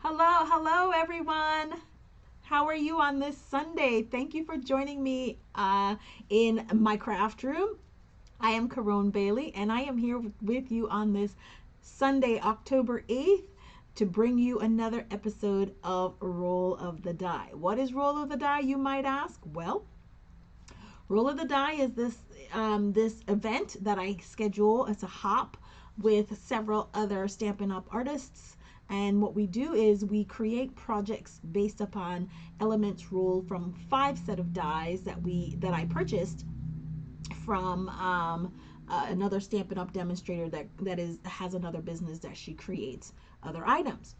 Hello everyone. How are you on this Sunday? Thank you for joining me in my craft room. I am Caron Bailey and I am here with you on this Sunday, October 8th to bring you another episode of Roll of the Die. What is Roll of the Die, you might ask? Well, Roll of the Die is this event that I schedule. It's a hop with several other Stampin' Up artists. And what we do is we create projects based upon elements rolled from 5 set of dies that I purchased from another Stampin' Up demonstrator that has another business that she creates other items.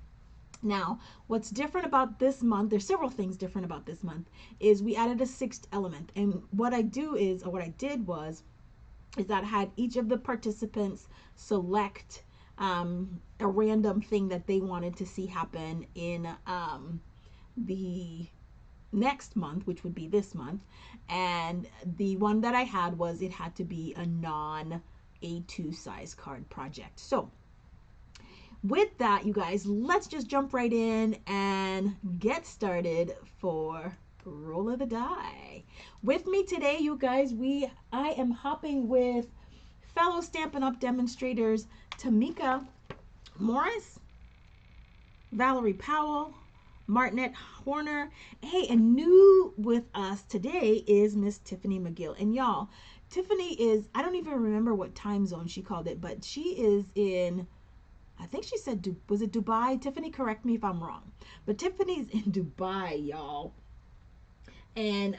Now, what's different about this month, there's several things different about this month, is we added a 6th element. And what I did was that I had each of the participants select a random thing that they wanted to see happen in the next month, which would be this month. And the one that I had was it had to be a non A2 size card project. So with that, you guys, let's just jump right in and get started for Roll of the Die. With me today, you guys, I am hopping with fellow Stampin' Up demonstrators Tamika Morris, Valerie Powell, Martinette Horner. Hey, and new with us today is Miss Tiffany McGill. And y'all, Tiffany is, I don't even remember what time zone she called it, but she is in, I think she said, was it Dubai? Tiffany, correct me if I'm wrong. But Tiffany's in Dubai, y'all. And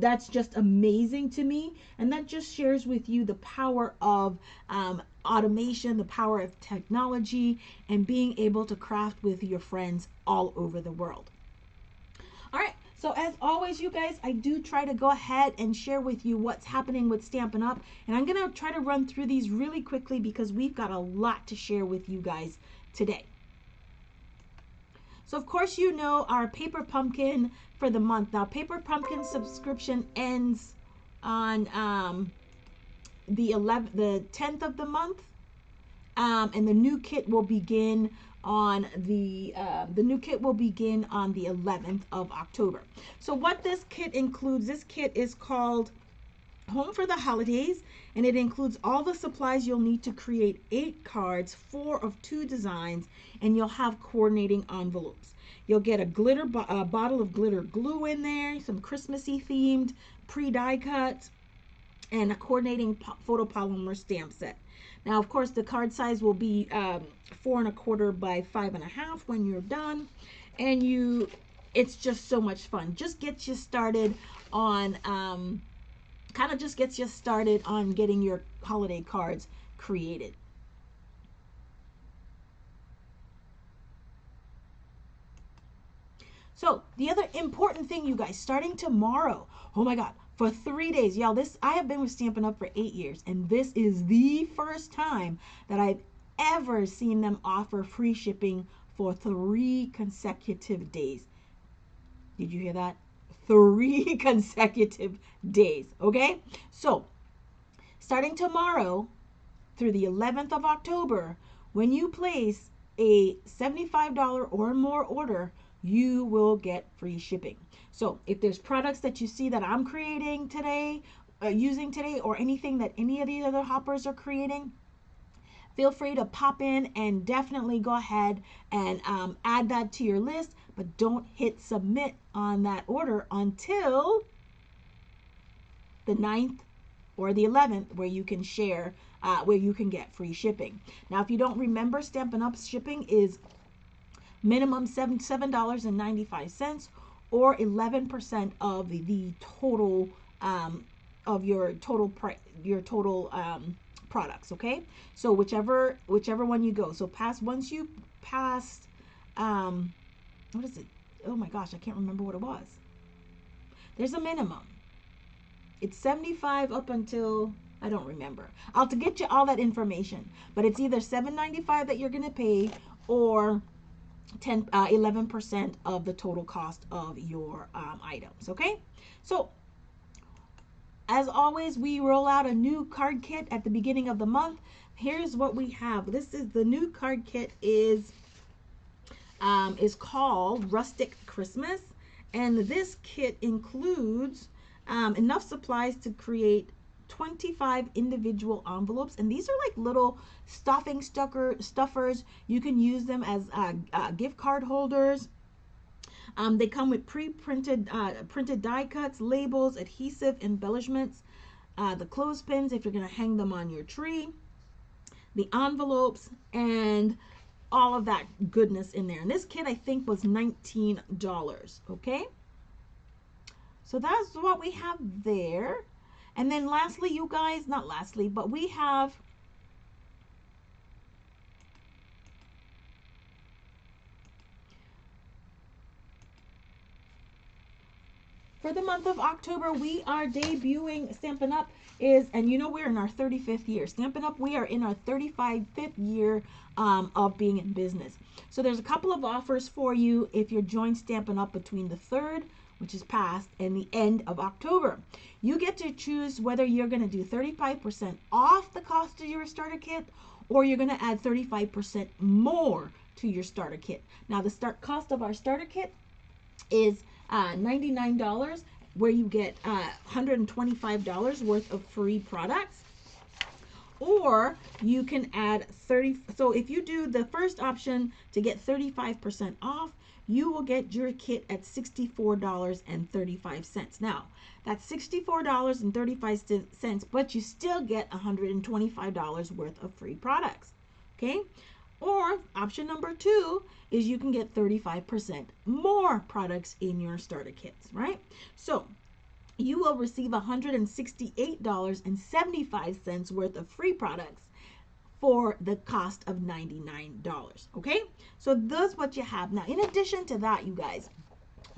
that's just amazing to me. And that just shares with you the power of automation, the power of technology, and being able to craft with your friends all over the world. All right. So as always, you guys, I do try to go ahead and share with you what's happening with Stampin' Up. And I'm going to try to run through these really quickly because we've got a lot to share with you guys today. So of course, you know our Paper Pumpkin for the month. Now, Paper Pumpkin subscription ends on the 10th of the month. And the new kit will begin on the 11th of October. So what this kit includes, this kit is called Home for the Holidays, and it includes all the supplies you'll need to create 8 cards, 4 of 2 designs, and you'll have coordinating envelopes. You'll get a bottle of glitter glue in there, some Christmassy themed pre-die cuts, and a coordinating photopolymer stamp set. Now, of course, the card size will be 4 1/4 by 5 1/2 when you're done, and it's just so much fun. Just gets you started on getting your holiday cards created. So the other important thing, you guys, starting tomorrow, oh my God, for 3 days, y'all, I have been with Stampin' Up for 8 years, and this is the first time that I've ever seen them offer free shipping for 3 consecutive days. Did you hear that? 3 consecutive days, okay? So starting tomorrow through the 11th of October, when you place a $75 or more order, you will get free shipping. So if there's products that you see that I'm creating today, using today, or anything that any of the other hoppers are creating, feel free to pop in and definitely go ahead and add that to your list, but don't hit submit on that order until the 9th or the 11th, where you can share, where you can get free shipping. Now, if you don't remember, Stampin' Up shipping is minimum $7.95 or 11% of the total of your total products. Okay, so whichever one you go. So once you pass, what is it? Oh my gosh, I can't remember what it was. There's a minimum. It's 75 up until, I don't remember. I'll to get you all that information, but it's either $7.95 that you're gonna pay or 11% of the total cost of your items. Okay, so as always, we roll out a new card kit at the beginning of the month. Here's what we have. This is the new card kit is is called Rustic Christmas. And this kit includes enough supplies to create 25 individual envelopes. And these are like little stuffers. You can use them as gift card holders. They come with pre-printed printed die cuts, labels, adhesive embellishments, the clothespins if you're going to hang them on your tree, the envelopes, and all of that goodness in there. And this kit I think was $19. Okay, so that's what we have there. And then lastly, you guys, not lastly, but we have for the month of October, we are debuting Stampin' Up! And you know, we're in our 35th year. Stampin' Up! We are in our 35th year of being in business. So there's a couple of offers for you if you're joined Stampin' Up! Between the 3rd, which is past, and the end of October. You get to choose whether you're going to do 35% off the cost of your starter kit, or you're going to add 35% more to your starter kit. Now, the cost of our starter kit is $99, where you get $125 worth of free products. Or you can add 30. So if you do the first option to get 35% off, you will get your kit at $64.35. Now, that's $64.35, but you still get $125 worth of free products. Okay? Or option number 2 is you can get 35% more products in your starter kits, right? So you will receive $168.75 worth of free products for the cost of $99. Okay, so that's what you have. Now, in addition to that, you guys,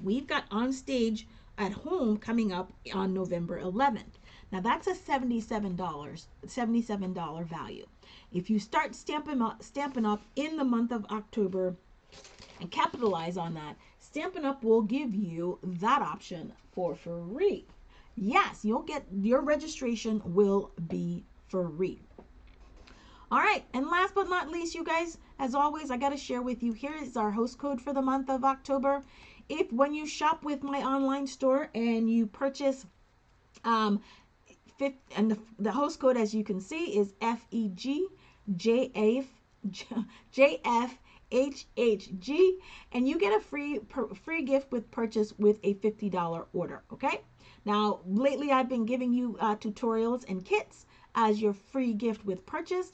we've got On Stage at Home coming up on November 11th. Now, that's a $77 value. If you start Stampin' Up! In the month of October and capitalize on that, Stampin' Up! Will give you that option for free. Yes, you'll get your registration will be free. All right, and last but not least, you guys, as always, I got to share with you, here is our host code for the month of October. If when you shop with my online store and you purchase and the host code, as you can see, is FEGJFHHG, and you get a free gift with purchase with a $50 order. Okay, now lately I've been giving you tutorials and kits as your free gift with purchase,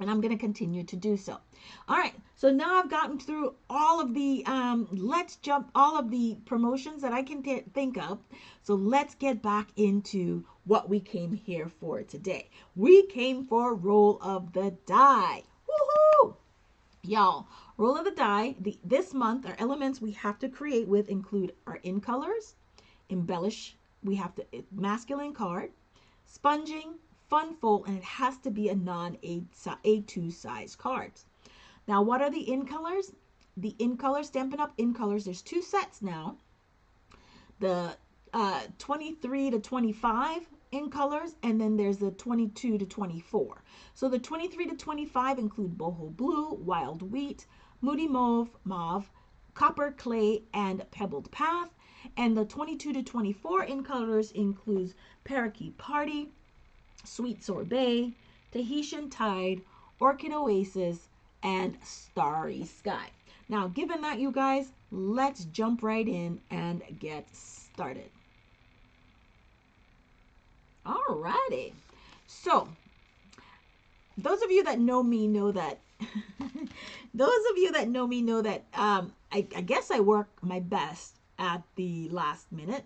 and I'm going to continue to do so. All right, so now I've gotten through all of the all of the promotions that I can think of. So let's get back into what we came here for today. We came for Roll of the Die. Woohoo! Y'all, Roll of the Die, this month, our elements we have to create with include our in colors, embellish, we have to masculine card, sponging, fun fold, and it has to be a non-A2 size cards. Now, what are the in colors? The in colors, Stampin' Up! In colors, there's 2 sets now. The 23 to 25 in colors, and then there's the 22 to 24. So the 23 to 25 include Boho Blue, Wild Wheat, Moody Mauve, Copper Clay, and Pebbled Path. And the 22 to 24 in colors includes Parakeet Party, Sweet Sorbet, Tahitian Tide, Orchid Oasis, and Starry Sky. Now, given that, you guys, let's jump right in and get started. Alrighty. So, those of you that know me know that I guess I work my best at the last minute,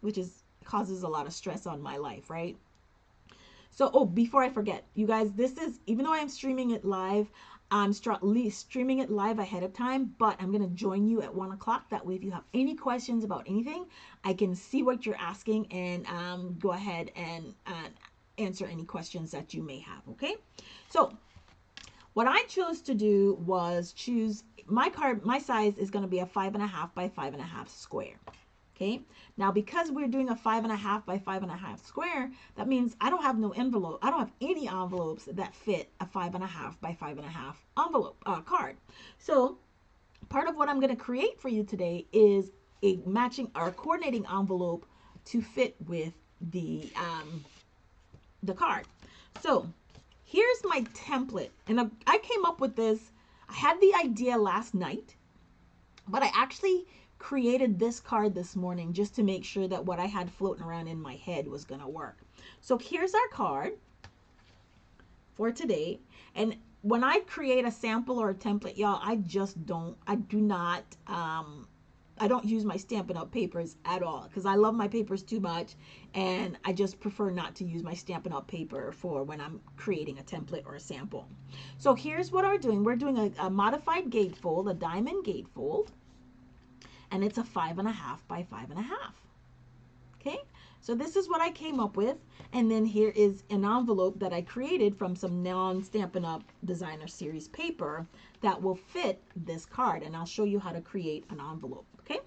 which causes a lot of stress on my life, right? So, before I forget, you guys, this is, even though I'm streaming it live, I'm streaming it live ahead of time, but I'm going to join you at 1 o'clock. That way, if you have any questions about anything, I can see what you're asking and go ahead and answer any questions that you may have, okay? So, what I chose to do was choose, my size is going to be a 5.5 by 5.5 square. Okay, now because we're doing a 5.5 by 5.5 square, that means I don't have no envelope. I don't have any envelopes that fit a 5.5 by 5.5 envelope card. So part of what I'm going to create for you today is a matching or coordinating envelope to fit with the card. So here's my template, and I came up with this. I had the idea last night, but I actually created this card this morning just to make sure that what I had floating around in my head was going to work. So here's our card for today. And when I create a sample or a template, y'all, I don't use my Stampin' Up papers at all because I love my papers too much, and I just prefer not to use my Stampin' Up paper for when I'm creating a template or a sample. So here's what we're doing. We're doing a modified gatefold, a diamond gatefold, and it's a 5.5 by 5.5. Okay, so this is what I came up with, and then here is an envelope that I created from some non-Stampin' Up Designer Series paper that will fit this card, and I'll show you how to create an envelope. Okay,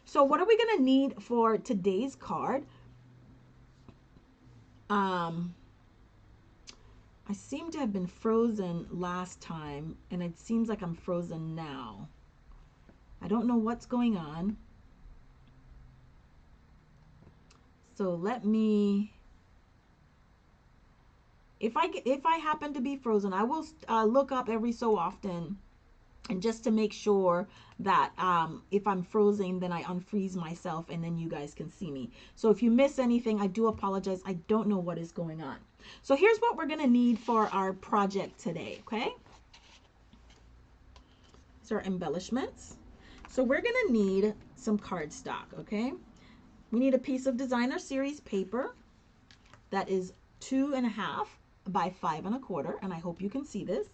so what are we going to need for today's card? I seem to have been frozen last time, and it seems like I'm frozen now. I don't know what's going on. So let me, if I happen to be frozen, I will look up every so often, and just to make sure that if I'm frozen, then I unfreeze myself and then you guys can see me. So if you miss anything, I do apologize. I don't know what is going on. So here's what we're going to need for our project today, okay? These are embellishments. So we're going to need some cardstock, okay? We need a piece of Designer Series paper that is 2.5 by 5.25, and I hope you can see this.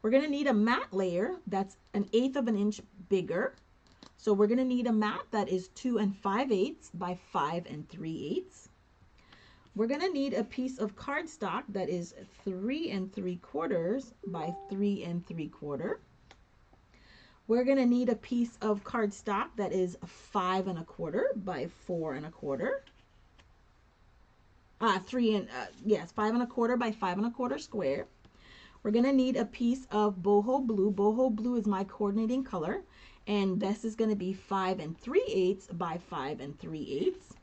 We're going to need a matte layer that's 1/8 of an inch bigger. So we're going to need a matte that is 2 5/8 by 5 3/8. We're going to need a piece of cardstock that is 3 3/4 by 3 3/4. We're going to need a piece of cardstock that is 5 1/4 by 4 1/4. 5 1/4 by 5 1/4 square. We're going to need a piece of Boho Blue. Boho Blue is my coordinating color, and this is going to be 5 3/8 by 5 3/8.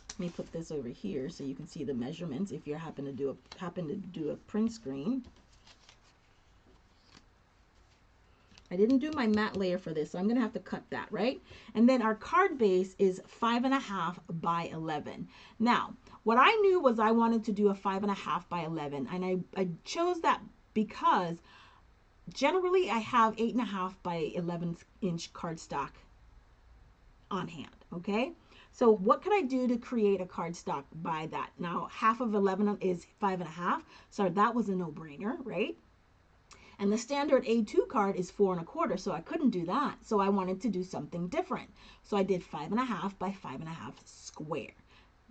Let me put this over here so you can see the measurements if you happen to do a print screen. I didn't do my matte layer for this, so I'm going to have to cut that, right? And then our card base is 5.5 by 11. Now, what I knew was I wanted to do a 5.5 by 11, and I chose that because generally I have 8.5 by 11 inch cardstock on hand, okay? So what can I do to create a cardstock by that? Now, half of 11 is 5.5, so that was a no-brainer, right? And the standard A2 card is 4 1/4, so I couldn't do that. So I wanted to do something different. So I did 5.5 by 5.5 square.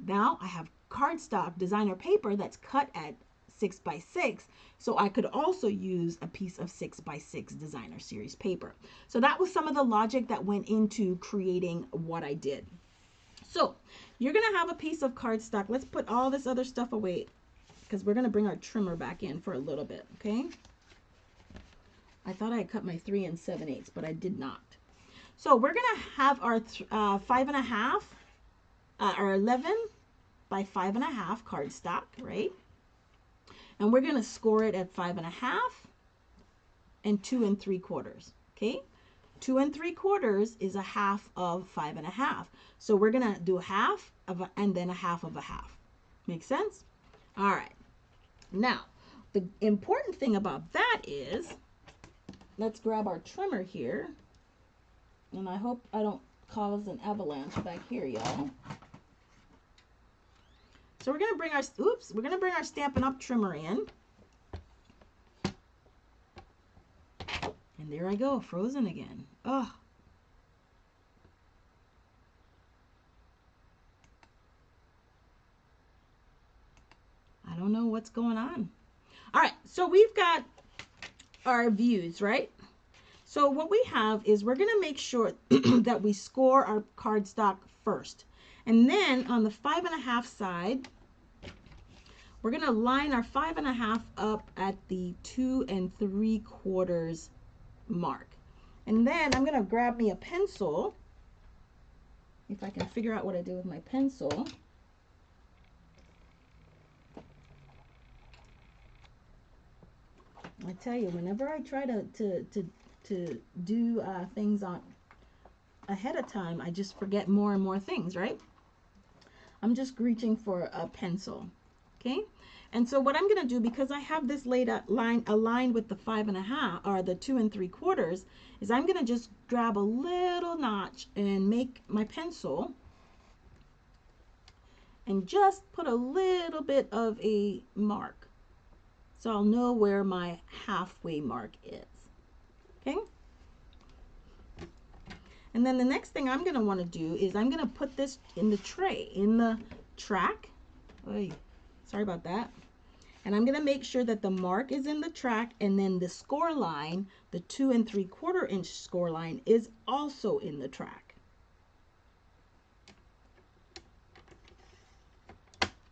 Now I have cardstock designer paper that's cut at 6 by 6, so I could also use a piece of 6 by 6 Designer Series paper. So that was some of the logic that went into creating what I did. So you're going to have a piece of cardstock. Let's put all this other stuff away because we're going to bring our trimmer back in for a little bit, okay? I thought I had cut my 3 7/8, but I did not. So we're going to have our 5.5 or 11 by 5.5 cardstock, right? And we're going to score it at 5.5 and 2 3/4. Okay, 2 3/4 is a half of 5.5. So we're going to do half of and then a half of a half. Make sense? All right. Now, the important thing about that is, let's grab our trimmer here, and I hope I don't cause an avalanche back here, y'all. So we're gonna bring our Stampin' Up trimmer in, and there I go, frozen again. Oh, I don't know what's going on. All right, so we've got our views, right? So what we have is we're going to make sure that we score our cardstock first. And then on the 5.5 side, we're going to line our 5.5 up at the 2 3/4 mark. And then I'm going to grab me a pencil. If I can figure out what I do with my pencil. I tell you, whenever I try to do things on ahead of time, I just forget more and more things, right? I'm just reaching for a pencil, okay? And so what I'm going to do, because I have this laid out line aligned with the 5.5 or the 2 3/4, is I'm going to just grab a little notch and make my pencil and just put a little bit of a mark. So I'll know where my halfway mark is, okay? And then the next thing I'm going to want to do is I'm going to put this in the tray, in the track. Oy, sorry about that. And I'm going to make sure that the mark is in the track, and then the score line, the 2 3/4 inch score line, is also in the track.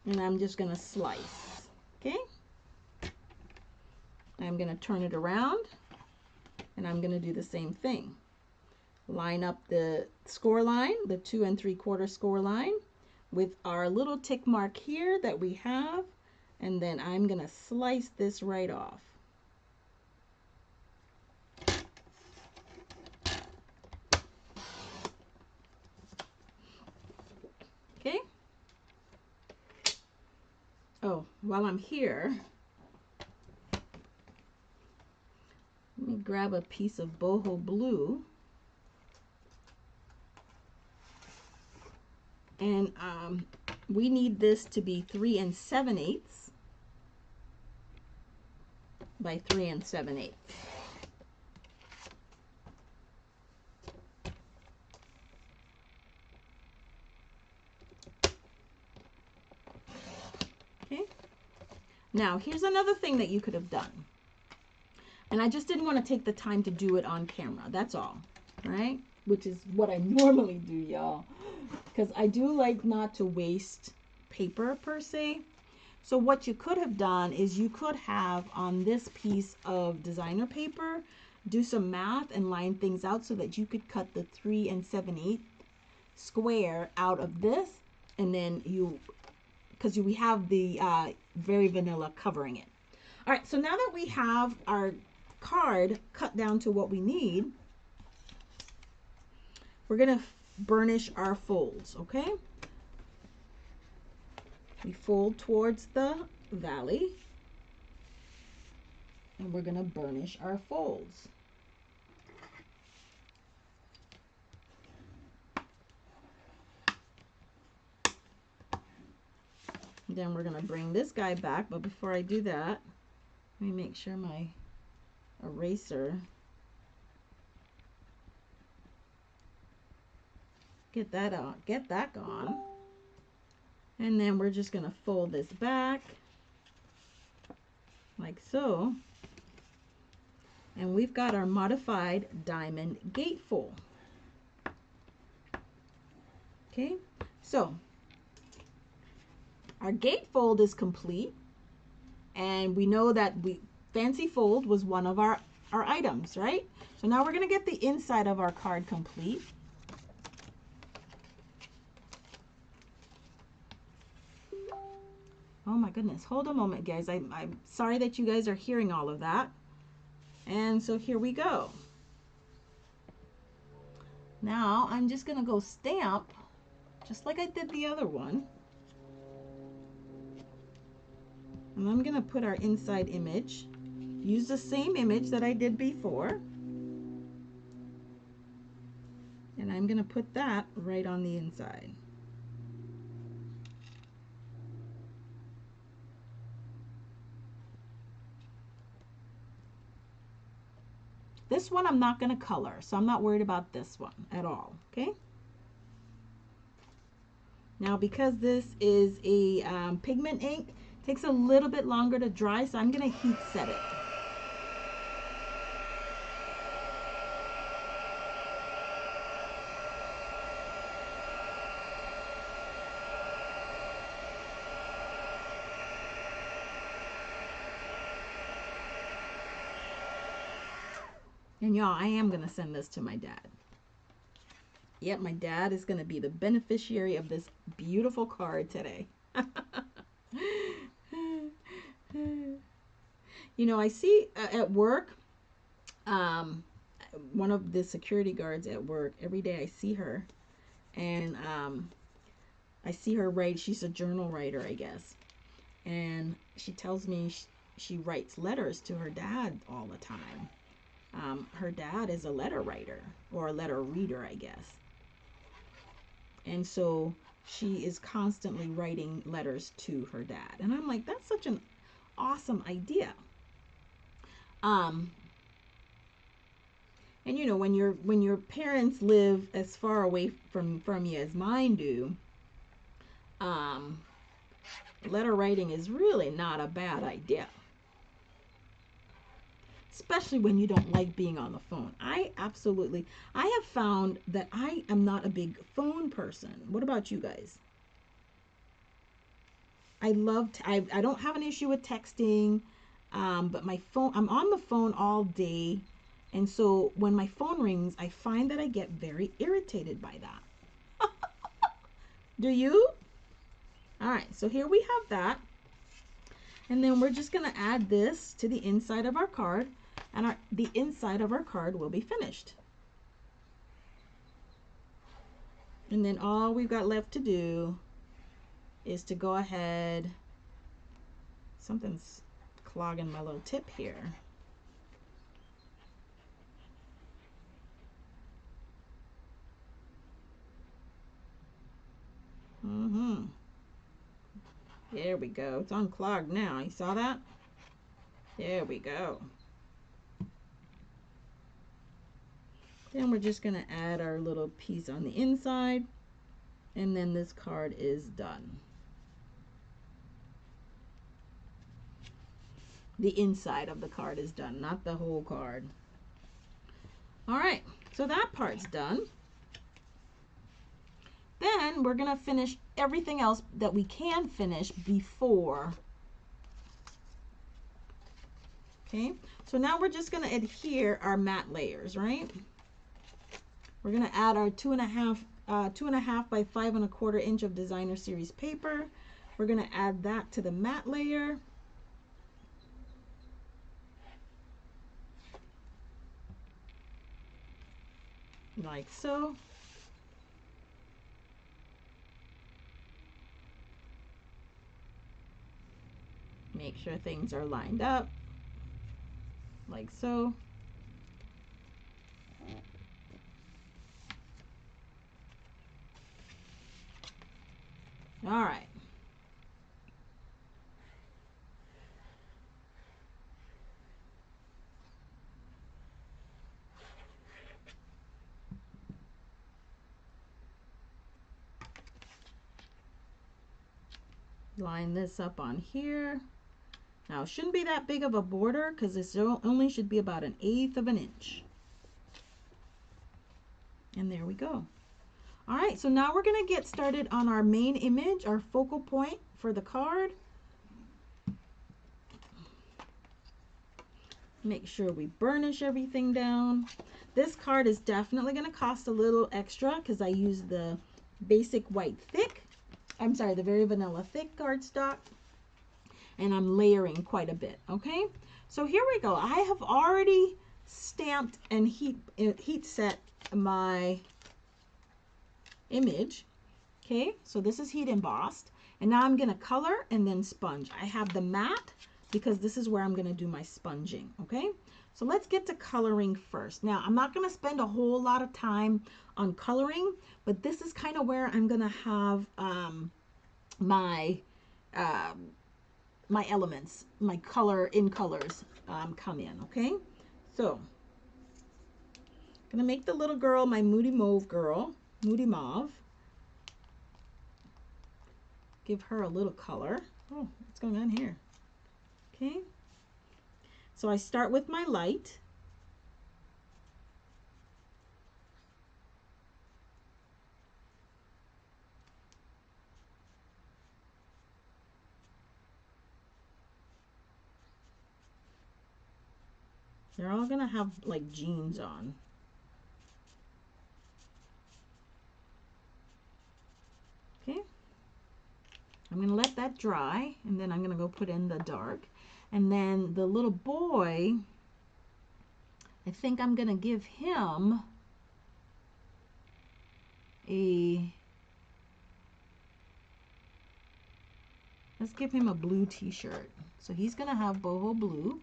And I'm just going to slice, okay? I'm going to turn it around, and I'm going to do the same thing. Line up the score line, the 2 3/4 score line, with our little tick mark here that we have, and then I'm going to slice this right off. Okay? Oh, while I'm here, let me grab a piece of boho blue. And we need this to be 3 7/8 by 3 7/8. Okay. Now, here's another thing that you could have done. And I just didn't want to take the time to do it on camera. That's all, right? Which is what I normally do, y'all. Because I do like not to waste paper per se. So what you could have done is you could have on this piece of designer paper do some math and line things out so that you could cut the 3 7/8 square out of this, and then because we have the very vanilla covering it. All right, so now that we have our card cut down to what we need, we're going to burnish our folds, okay? We fold towards the valley, and we're going to burnish our folds. Then we're going to bring this guy back, but before I do that, let me make sure my eraser, get that gone. And then we're just going to fold this back like so. And we've got our modified diamond gatefold. Okay, so our gatefold is complete, and we know that fancy fold was one of our items, right? So now we're going to get the inside of our card complete. Oh my goodness, hold a moment, guys. I'm sorry that you guys are hearing all of that. And so here we go. Now I'm just going to go stamp just like I did the other one. And I'm going to put our inside image. Use the same image that I did before. And I'm going to put that right on the inside. This one I'm not going to color, so I'm not worried about this one at all, okay? Now, because this is a pigment ink, it takes a little bit longer to dry, so I'm going to heat set it. And y'all, I am going to send this to my dad. Yep, my dad is going to be the beneficiary of this beautiful card today. You know, I see at work, one of the security guards at work, every day I see her, and I see her write. She's a journal writer, I guess, and she tells me she writes letters to her dad all the time. Her dad is a letter writer, or a letter reader, I guess, and so she is constantly writing letters to her dad, and I'm like, that's such an awesome idea. And you know, when your parents live as far away from you as mine do, letter writing is really not a bad idea. Especially when you don't like being on the phone. I have found that I am not a big phone person. What about you guys? I don't have an issue with texting, but my phone, I'm on the phone all day. And so when my phone rings, I find that I get very irritated by that. Do you? All right, so here we have that. And then we're just going to add this to the inside of our card, and the inside of our card will be finished. And then all we've got left to do is to go ahead. Something's clogging my little tip here. There we go. It's unclogged now. You saw that? There we go. Then we're just going to add our little piece on the inside, and then this card is done. The inside of the card is done, not the whole card. All right, so that part's done. Then we're going to finish everything else that we can finish before. Okay, so now we're just going to adhere our matte layers, right? We're going to add our 2.5 by 5 1/4 inch of designer series paper. We're going to add that to the matte layer. Like so. Make sure things are lined up, like so. All right. Line this up on here. Now, it shouldn't be that big of a border because this only should be about 1/8 of an inch. And there we go. All right, so now we're going to get started on our main image, our focal point for the card. Make sure we burnish everything down. This card is definitely going to cost a little extra because I use the basic white thick. I'm sorry, the very vanilla thick cardstock. And I'm layering quite a bit, okay? So here we go. I have already stamped and heat set my image, okay? So this is heat embossed. And now I'm gonna color and then sponge. I have the matte because this is where I'm gonna do my sponging, okay? So let's get to coloring first. Now, I'm not gonna spend a whole lot of time on coloring, but this is kind of where I'm gonna have my elements, my colors come in, okay? So, I'm gonna make the little girl my Moody Mauve girl, Moody Mauve. Give her a little color. Oh, what's going on here? Okay. So I start with my light. They're all gonna have like jeans on. Okay. I'm gonna let that dry, and then I'm gonna go put in the dark. And then the little boy, I think I'm gonna give him let's give him a blue t-shirt. So he's gonna have boho blue.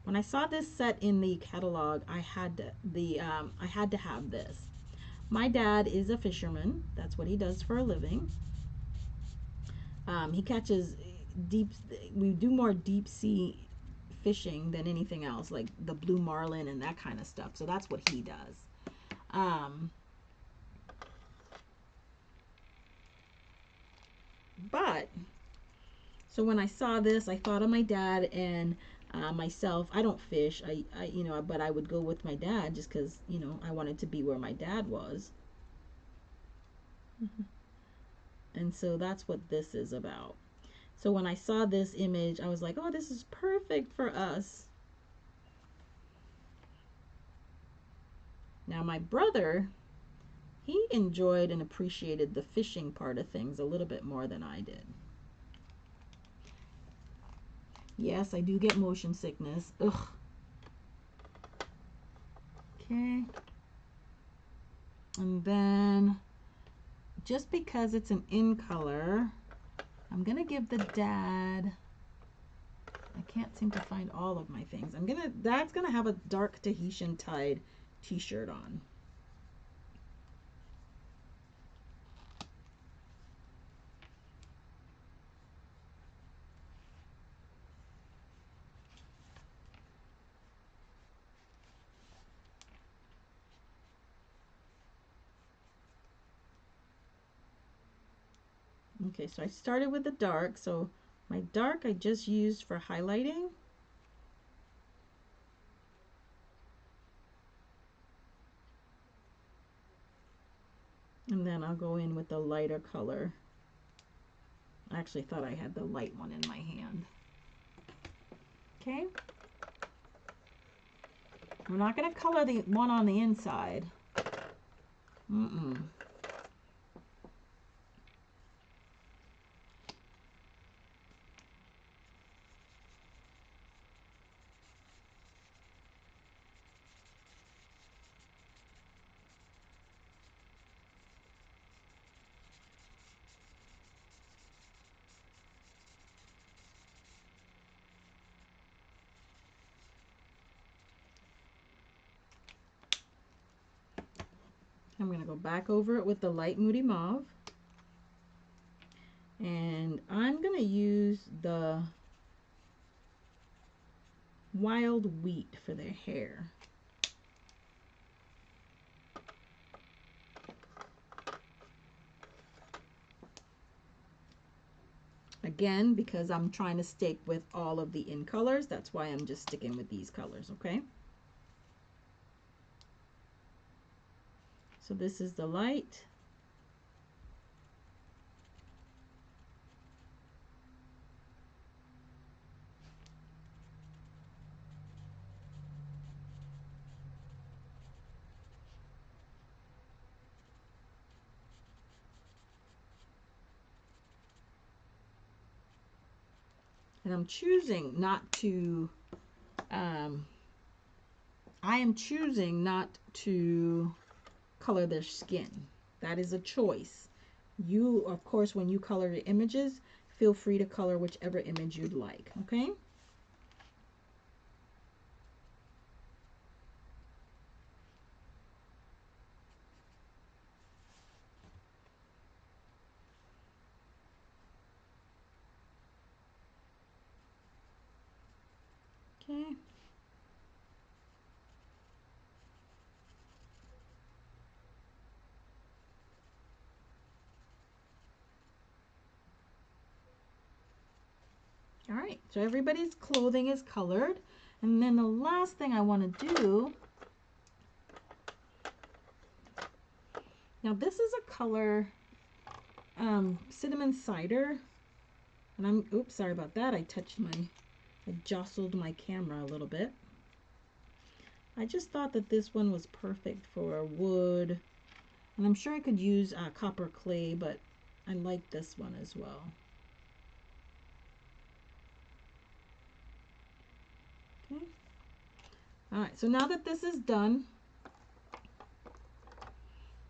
When I saw this set in the catalog, I had to have this. My dad is a fisherman. That's what he does for a living. He catches deep. We do more deep sea fishing than anything else, like the blue marlin and that kind of stuff. So that's what he does. But so when I saw this, I thought of my dad and myself. I don't fish. But I would go with my dad just because, I wanted to be where my dad was. And so that's what this is about. So when I saw this image, I was like, oh, this is perfect for us. Now my brother, he enjoyed and appreciated the fishing part of things a little bit more than I did. Yes, I do get motion sickness. Ugh. Okay. And then, just because it's an in color, I'm going to give the dad, I can't seem to find all of my things. Dad's going to have a dark Tahitian tied t-shirt on. Okay, so I started with the dark. So my dark I just used for highlighting. And then I'll go in with the lighter color. I actually thought I had the light one in my hand. Okay. We're not going to color the one on the inside. Mm-mm. I'm going to go back over it with the light Moody Mauve. And I'm going to use the Wild Wheat for their hair. Again, because I'm trying to stick with all of the in colors, that's why I'm just sticking with these colors, okay? So this is the light. And I'm choosing not to, I am choosing not to color their skin. That is a choice. You, of course, when you color the images, feel free to color whichever image you'd like, okay? Okay. All right, so everybody's clothing is colored, And then the last thing I want to do, now this is a color, cinnamon cider, and oops, sorry about that. I jostled my camera a little bit. I just thought that this one was perfect for wood, and I'm sure I could use copper clay, but I like this one as well. Okay. All right, so now that this is done,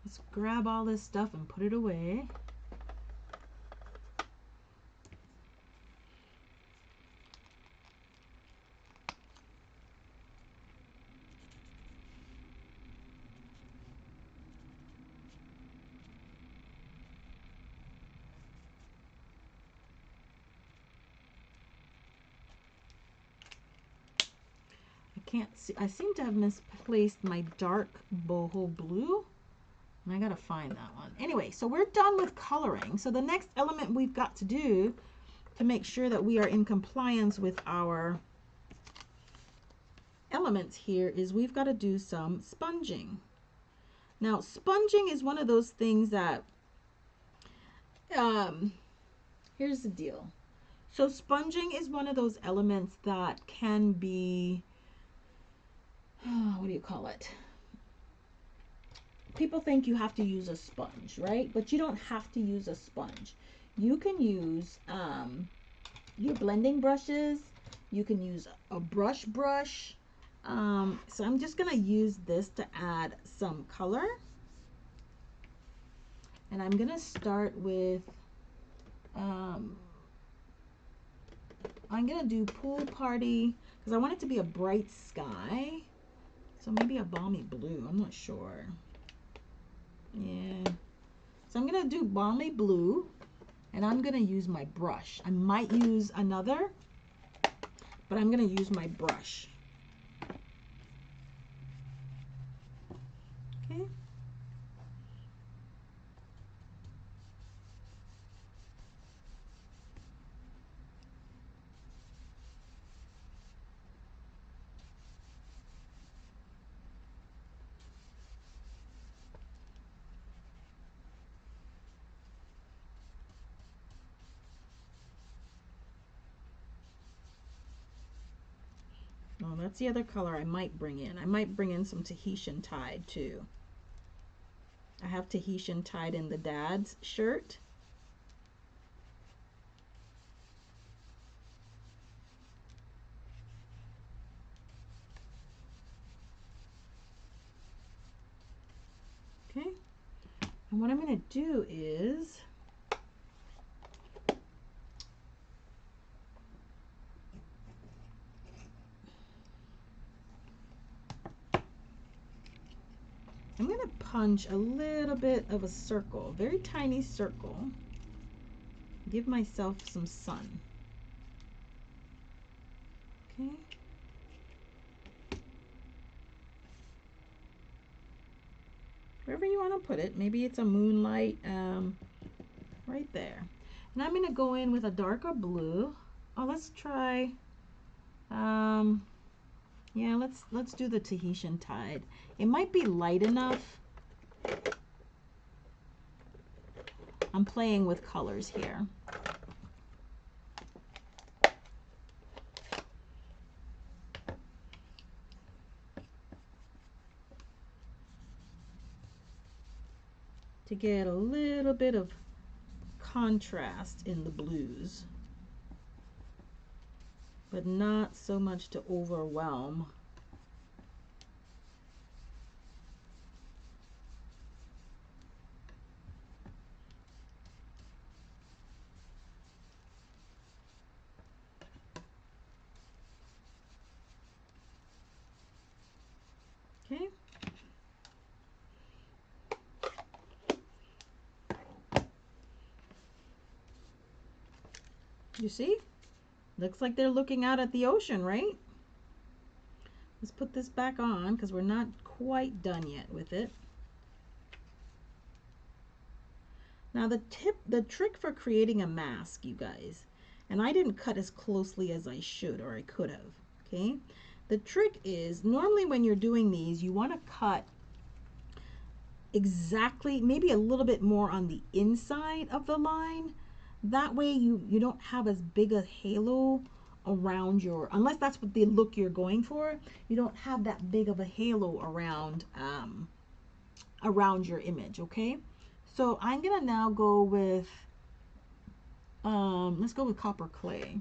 let's grab all this stuff and put it away. Can't see, I seem to have misplaced my dark boho blue, and I gotta find that one. Anyway, so we're done with coloring. So the next element we've got to do to make sure that we are in compliance with our elements here is we've got to do some sponging. Now, sponging is one of those things that, here's the deal. So sponging is one of those elements that can be, what do you call it? People think you have to use a sponge, right? But you don't have to use a sponge. You can use your blending brushes. You can use a brush. So I'm just going to use this to add some color. And I'm going to start with, I'm going to do pool party because I want it to be a bright sky. So maybe a balmy blue, I'm not sure. Yeah. So I'm going to do balmy blue, and I'm going to use my brush. I might use another, but I'm going to use my brush. Okay. Oh, that's the other color I might bring in. I might bring in some Tahitian Tide too. I have Tahitian Tide in the dad's shirt. Okay. And what I'm going to do is I'm going to punch a little bit of a circle, a very tiny circle. Give myself some sun. Okay. Wherever you want to put it. Maybe it's a moonlight right there. And I'm going to go in with a darker blue. Oh, let's try, yeah, let's do the Tahitian Tide. It might be light enough. I'm playing with colors here. To get a little bit of contrast in the blues, but not so much to overwhelm. Okay. You see? Looks like they're looking out at the ocean, right? Let's put this back on because we're not quite done yet with it. Now the trick for creating a mask, you guys, and I didn't cut as closely as I should or I could have, okay? The trick is, normally when you're doing these, you want to cut exactly, maybe a little bit more on the inside of the line. That way you don't have as big a halo around your, unless that's what the look you're going for, you don't have that big of a halo around around your image. Okay, so I'm gonna now go with let's go with copper clay.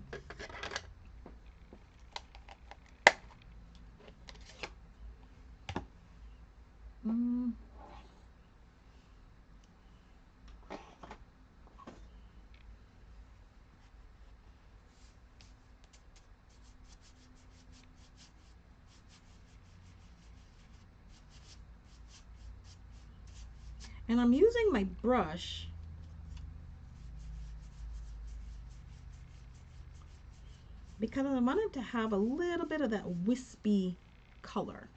And I'm using my brush because I wanted to have a little bit of that wispy color.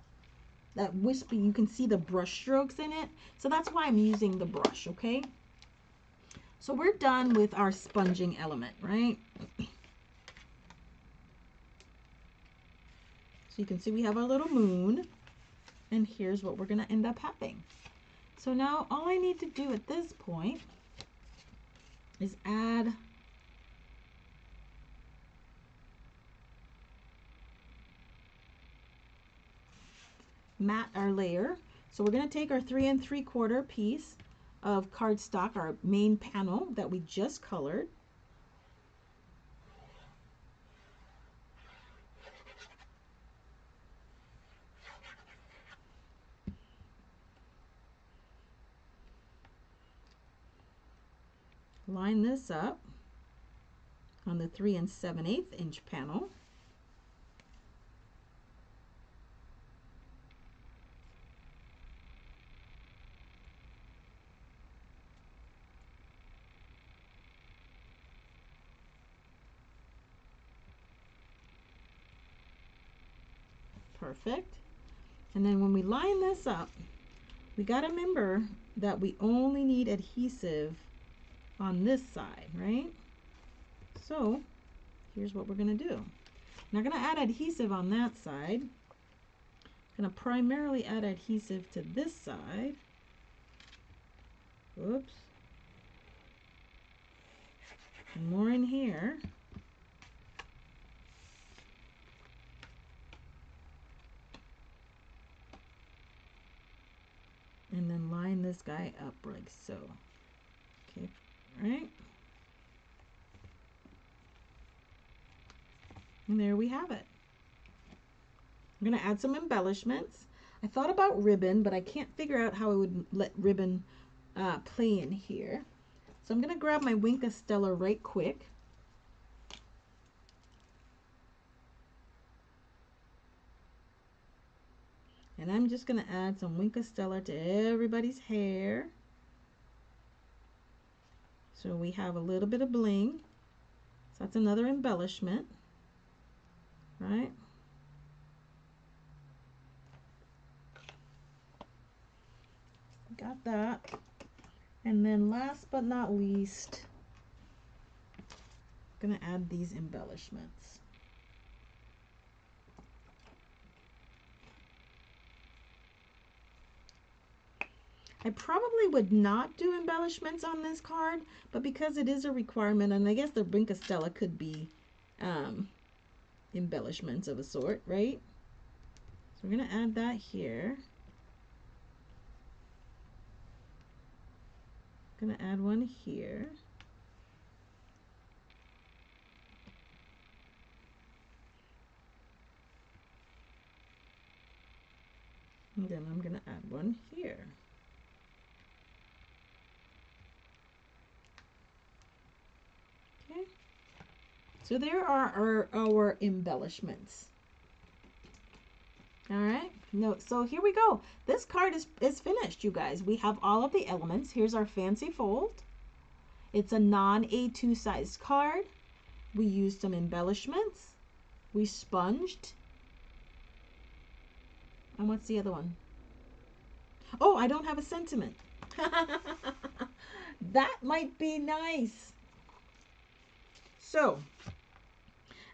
That wispy, you can see the brush strokes in it. So that's why I'm using the brush, okay? So we're done with our sponging element, right? So you can see we have our little moon. And here's what we're going to end up having. So now all I need to do at this point is add mat our layer. So we're going to take our 3 3/4 piece of cardstock, our main panel that we just colored. Line this up on the 3 7/8 inch panel. Perfect. And then when we line this up, we got to remember that we only need adhesive on this side, right? So here's what we're going to do. I'm not going to add adhesive on that side. I'm going to primarily add adhesive to this side. Oops. And more in here. And then line this guy up like so. Okay, right? And there we have it. I'm going to add some embellishments. I thought about ribbon, but I can't figure out how I would let ribbon play in here. So I'm going to grab my Wink Stella right quick. And I'm just going to add some Wink Stella to everybody's hair. So we have a little bit of bling. So that's another embellishment, right? Got that. And then last but not least, I'm going to add these embellishments. I probably would not do embellishments on this card, but because it is a requirement, and I guess the Wink Stella could be embellishments of a sort, right? So we're going to add that here. I'm going to add one here. And then I'm going to add one here. Okay. So there are our embellishments. All right. No, so here we go. This card is finished, you guys. We have all of the elements. Here's our fancy fold. It's a non-A2 sized card. We used some embellishments. We sponged. And what's the other one? Oh, I don't have a sentiment. That might be nice. So,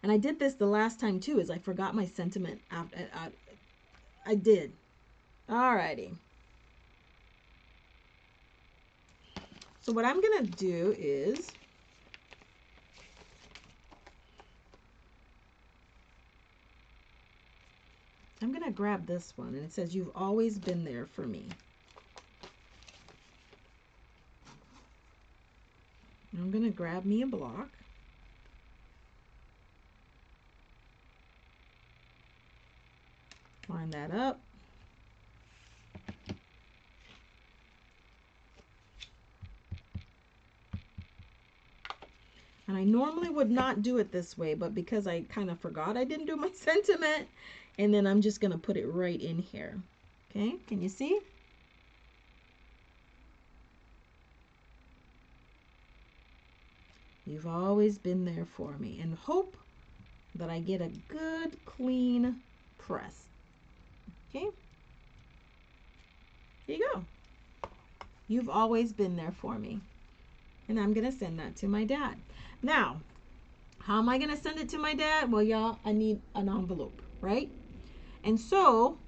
And I did this the last time too, is I forgot my sentiment after I did. Alrighty. So what I'm gonna do is I'm gonna grab this one, and it says, "You've always been there for me." I'm gonna grab me a block. Line that up. And I normally would not do it this way, but because I kind of forgot I didn't do my sentiment, and then I'm just going to put it right in here. Okay, can you see? You've always been there for me, and hope that I get a good, clean press. Okay, here you go. You've always been there for me. And I'm going to send that to my dad. Now, how am I going to send it to my dad? Well, y'all, I need an envelope, right? And so,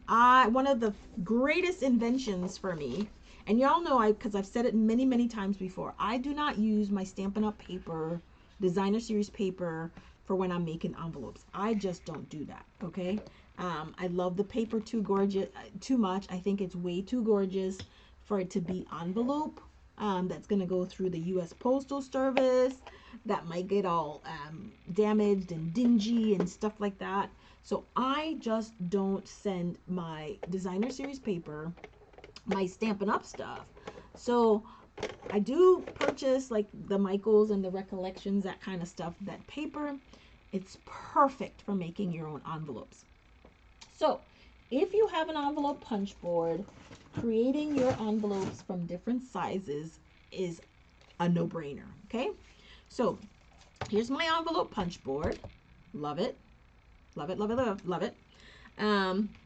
one of the greatest inventions for me, and y'all know because I've said it many, many times before, I do not use my Stampin' Up paper, designer series paper, for when I'm making envelopes. I just don't do that, okay? I love the paper too much. I think it's way too gorgeous for it to be envelope. That's going to go through the U.S. Postal Service, that might get all damaged and dingy and stuff like that. So I just don't send my designer series paper, my Stampin' Up stuff. So I do purchase like the Michaels and the Recollections, that kind of stuff. That paper, it's perfect for making your own envelopes. So if you have an envelope punch board, creating your envelopes from different sizes is a no-brainer, okay? So here's my envelope punch board. Love it. Love it, love it, love, love it.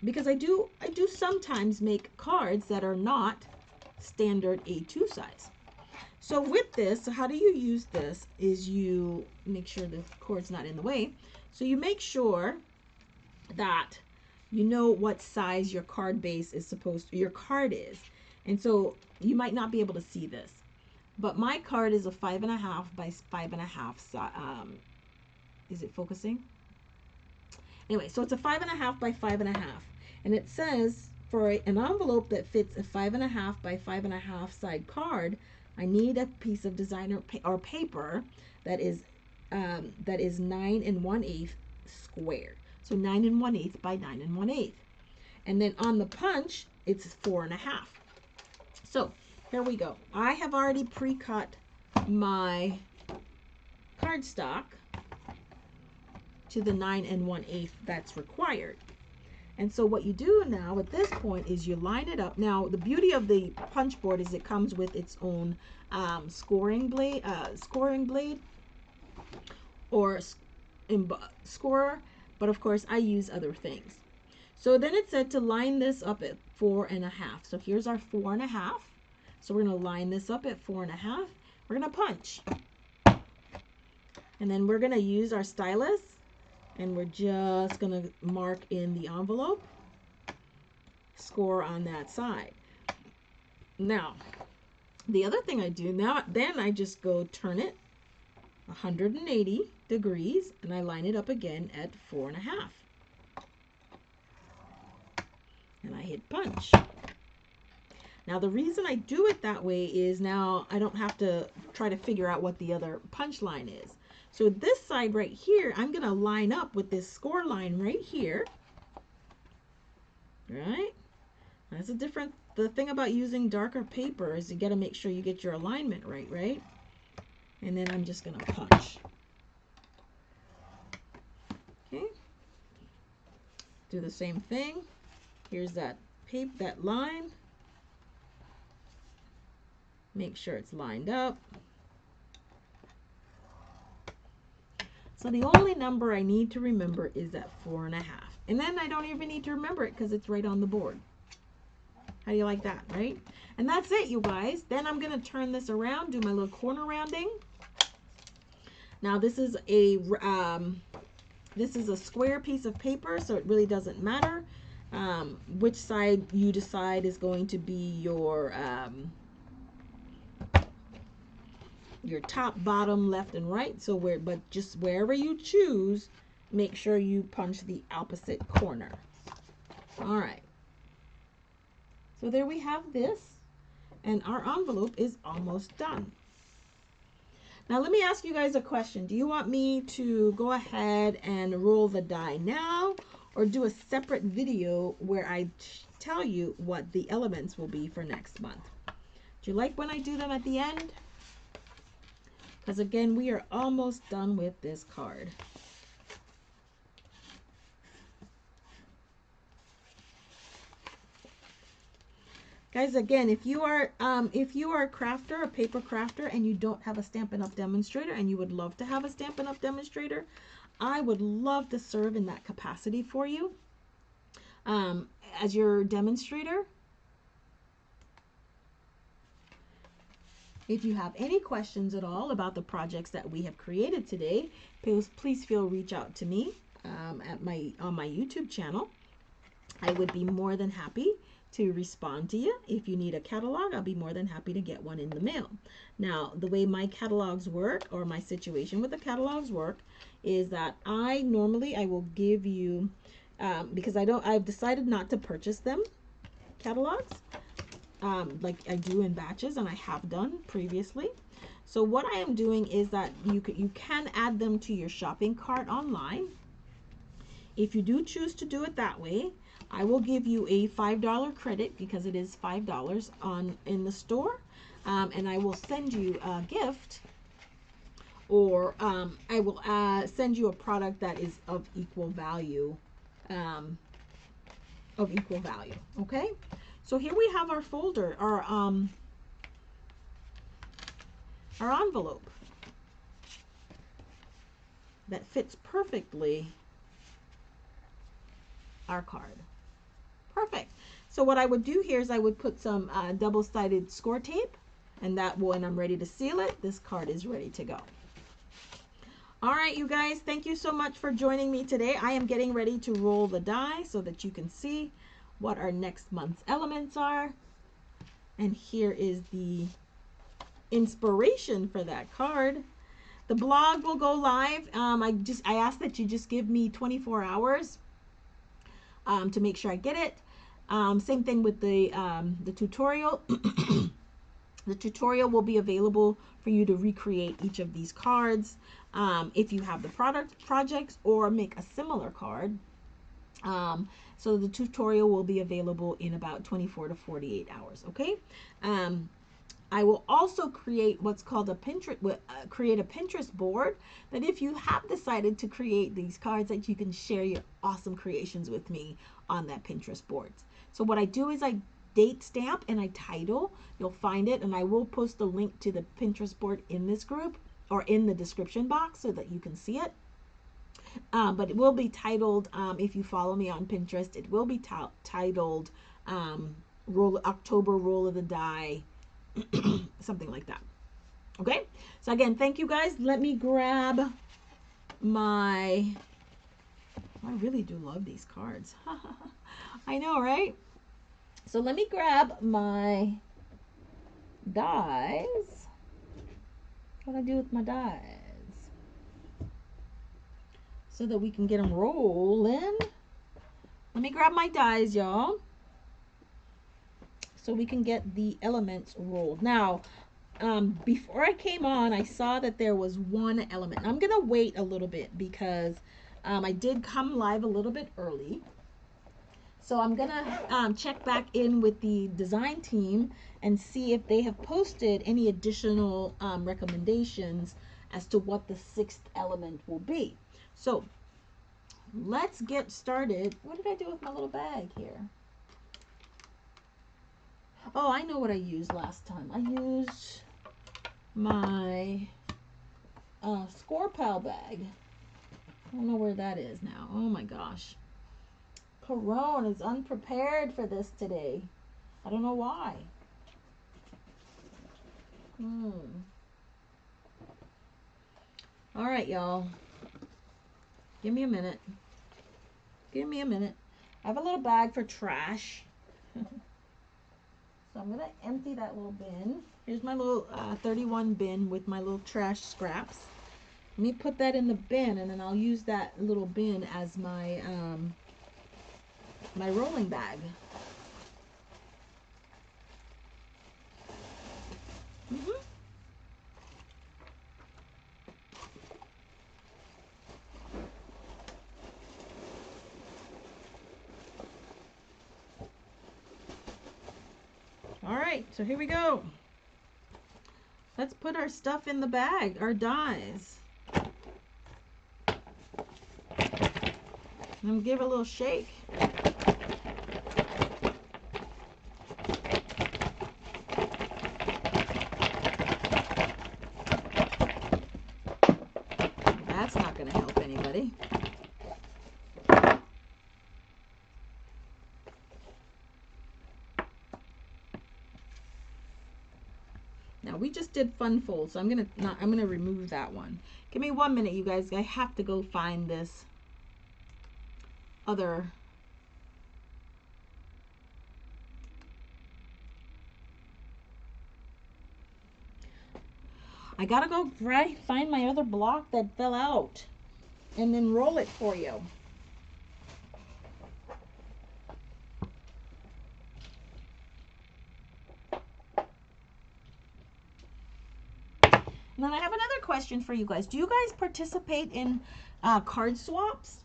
Because I do sometimes make cards that are not standard A2 size. So with this, so how do you use this is you make sure the cord's not in the way. So you make sure that you know what size your card base is your card is. And so you might not be able to see this, but my card is a 5.5 by 5.5. Is it focusing? Anyway, so it's a 5.5 by 5.5. And it says for an envelope that fits a 5.5 by 5.5 side card, I need a piece of designer paper that is 9 1/8 squared. So 9 1/8 by 9 1/8. And then on the punch, it's 4.5. So here we go. I have already pre-cut my cardstock to the 9 1/8 that's required. And so what you do now at this point is you line it up. Now the beauty of the punch board is it comes with its own scoring blade or scorer. But of course, I use other things. So then it said to line this up at 4.5. So here's our 4.5. So we're going to line this up at 4.5. We're going to punch. And then we're going to use our stylus. And we're just going to mark in the envelope. Score on that side. Now, the other thing I do, then I just go turn it 180 degrees, and I line it up again at 4.5. And I hit punch. Now the reason I do it that way is now I don't have to try to figure out what the other punch line is. So this side right here, I'm going to line up with this score line right here. Right? That's the thing about using darker paper is you got to make sure you get your alignment right, right? And then I'm just going to punch. Okay. Do the same thing. Here's that line. Make sure it's lined up. So the only number I need to remember is that 4.5. And then I don't even need to remember it because it's right on the board. How do you like that, right? And that's it, you guys. Then I'm going to turn this around, do my little corner rounding. Now this is a square piece of paper, so it really doesn't matter which side you decide is going to be your top, bottom, left, and right. So but just wherever you choose, make sure you punch the opposite corner. All right. So there we have this, and our envelope is almost done. Now let me ask you guys a question. Do you want me to go ahead and roll the die now, or do a separate video where I tell you what the elements will be for next month? Do you like when I do them at the end? Because again, we are almost done with this card. Guys, again, if you are a crafter, a paper crafter, and you don't have a Stampin' Up! Demonstrator, and you would love to have a Stampin' Up! Demonstrator, I would love to serve in that capacity for you as your demonstrator. If you have any questions at all about the projects that we have created today, please feel reach out to me on my YouTube channel. I would be more than happy to respond to you. If you need a catalog, I'll be more than happy to get one in the mail. Now, the way my catalogs work, or my situation with the catalogs work, is that I will give you, because I've decided not to purchase them, catalogs, like I do in batches, and I have done previously. So what I am doing is that you can add them to your shopping cart online. If you do choose to do it that way, I will give you a $5 credit, because it is $5 in the store, and I will send you a gift, or I will send you a product that is of equal value. Okay, so here we have our folder, our envelope that fits perfectly our card. Perfect. So what I would do here is I would put some double-sided score tape, and that when I'm ready to seal it, this card is ready to go. All right, you guys, thank you so much for joining me today. I am getting ready to roll the die so that you can see what our next month's elements are. And here is the inspiration for that card. The blog will go live. I ask that you just give me 24 hours to make sure I get it. Same thing with the tutorial. The tutorial will be available for you to recreate each of these cards if you have the projects or make a similar card. So the tutorial will be available in about 24 to 48 hours. Okay. I will also create what's called a Pinterest board, that if you have decided to create these cards, that you can share your awesome creations with me on that Pinterest board. So what I do is I date stamp and I title. You'll find it, and I will post the link to the Pinterest board in this group or in the description box so that you can see it. But it will be titled, if you follow me on Pinterest, it will be titled October Roll of the Die, something like that. Okay, so again, thank you guys. Let me grab I really do love these cards. I know, right? So let me grab my dies. What do I do with my dies? So that we can get them rolling. Let me grab my dies, y'all, so we can get the elements rolled. Now, before I came on, I saw that there was one element. I'm gonna wait a little bit because I did come live a little bit early. So I'm gonna check back in with the design team and see if they have posted any additional recommendations as to what the 6th element will be. So let's get started. What did I do with my little bag here? Oh, I know what I used last time. I used my Score Pal bag. I don't know where that is now. Oh my gosh. Caron is unprepared for this today. I don't know why. All right, y'all. Give me a minute. Give me a minute. I have a little bag for trash. So I'm going to empty that little bin. Here's my little 31 bin with my little trash scraps. Let me put that in the bin, and then I'll use that little bin as my my rolling bag. All right, so here we go. Let's put our stuff in the bag, our dies. And give it a little shake. That's not going to help anybody. Now we just did fun fold, so I'm gonna remove that one. Give me 1 minute, you guys. I have to go find this other. I gotta go find my other block that fell out and then roll it for you. And then I have another question for you guys. Do you guys participate in card swaps?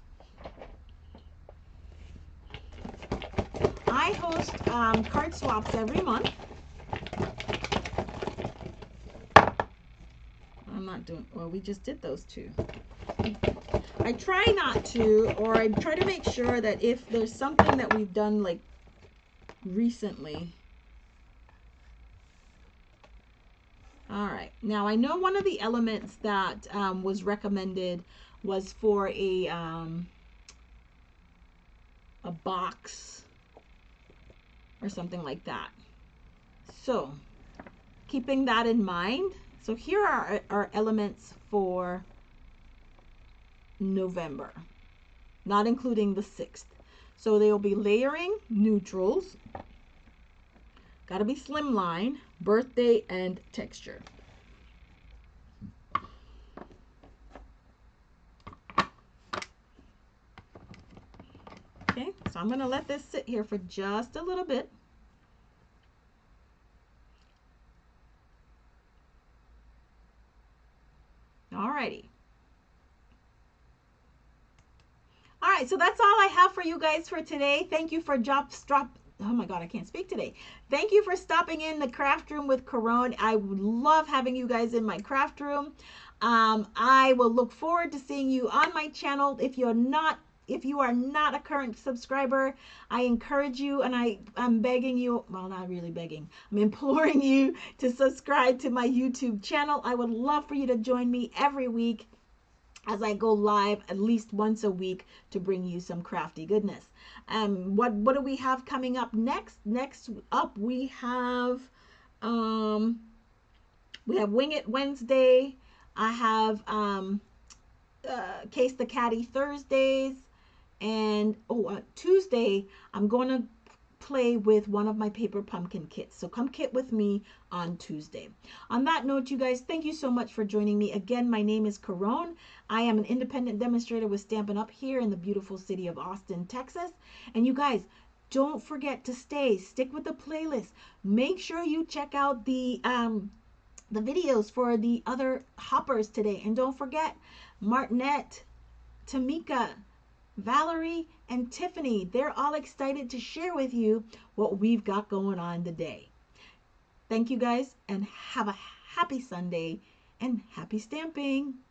I host card swaps every month. I'm not doing, well, we just did those two. I try not to, or I try to make sure that if there's something that we've done like recently. All right, now I know one of the elements that was recommended was for a box or something like that. So keeping that in mind, so here are our elements for November, not including the 6th. So they will be layering, neutrals, got to be slimline, birthday, and texture. Okay, so I'm going to let this sit here for just a little bit. Alrighty. All right, so that's all I have for you guys for today. Thank you for oh my God, I can't speak today. Thank you for stopping in the craft room with Caron. I love having you guys in my craft room. I will look forward to seeing you on my channel. If you are not a current subscriber, I encourage you, and I'm begging you, well, not really begging, I'm imploring you to subscribe to my YouTube channel. I would love for you to join me every week as I go live at least once a week to bring you some crafty goodness. What do we have coming up next? Next up we have Wing It Wednesday. I have Case the Caddy Thursdays, and Tuesday I'm going to play with one of my paper pumpkin kits. So come kit with me on Tuesday. On that note, you guys, thank you so much for joining me. Again, my name is Caron. I am an independent demonstrator with Stampin' Up here in the beautiful city of Austin, Texas. And you guys, don't forget to stick with the playlist. Make sure you check out the videos for the other hoppers today. And don't forget, Martinette, Tamika, Valerie, and Tiffany, they're all excited to share with you what we've got going on today. Thank you guys, and have a happy Sunday and happy stamping.